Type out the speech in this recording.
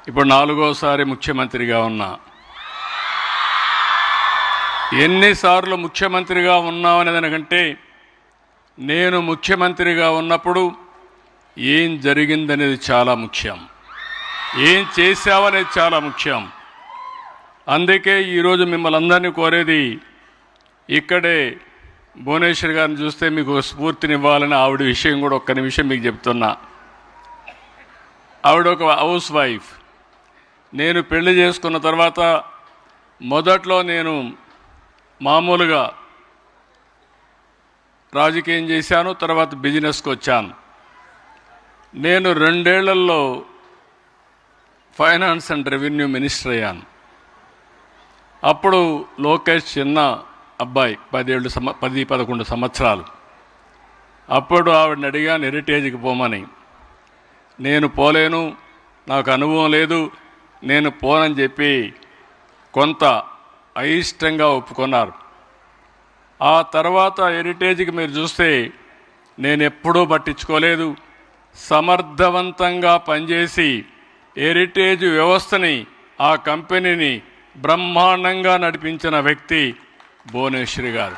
ఇప్పుడు 4వసారి ముఖ్యమంత్రిగా ఉన్నా. ఎన్నిసార్లు ముఖ్యమంత్రిగా ఉన్నామనే దానికంటే నేను ముఖ్యమంత్రిగా ఉన్నప్పుడు ఏం జరిగిందనేది చాలా ముఖ్యం, ఏం చేశావనేది చాలా ముఖ్యం. అందుకే ఈరోజు మిమ్మల్ని అందరినీ కోరేది, ఇక్కడే భువనేశ్వర్ గారిని చూస్తే మీకు స్ఫూర్తినివ్వాలని ఆవిడ విషయం కూడా ఒక్క నిమిషం మీకు చెప్తున్నా. ఆవిడ ఒక హౌస్ వైఫ్. నేను పెళ్లి చేసుకున్న తర్వాత మొదట్లో నేను మామూలుగా రాజకీయం చేశాను, తర్వాత బిజినెస్కి వచ్చాను. నేను 2 ఏళ్లలో ఫైనాన్స్ అండ్ రెవెన్యూ మినిస్టర్ అయ్యాను. అప్పుడు లోకేష్ చిన్న అబ్బాయి, 10-11 సంవత్సరాలు. అప్పుడు ఆవిడని అడిగాను హెరిటేజ్కి పోమని. నేను పోలేను, నాకు అనుభవం లేదు, నేను పోనని చెప్పి కొంత అయిష్టంగా ఒప్పుకున్నారు. ఆ తర్వాత హెరిటేజ్కి మీరు చూస్తే నేను ఎప్పుడూ పట్టించుకోలేదు. సమర్థవంతంగా పనిచేసి హెరిటేజ్ వ్యవస్థని, ఆ కంపెనీని బ్రహ్మాండంగా నడిపించిన వ్యక్తి భువనేశ్వరి గారు.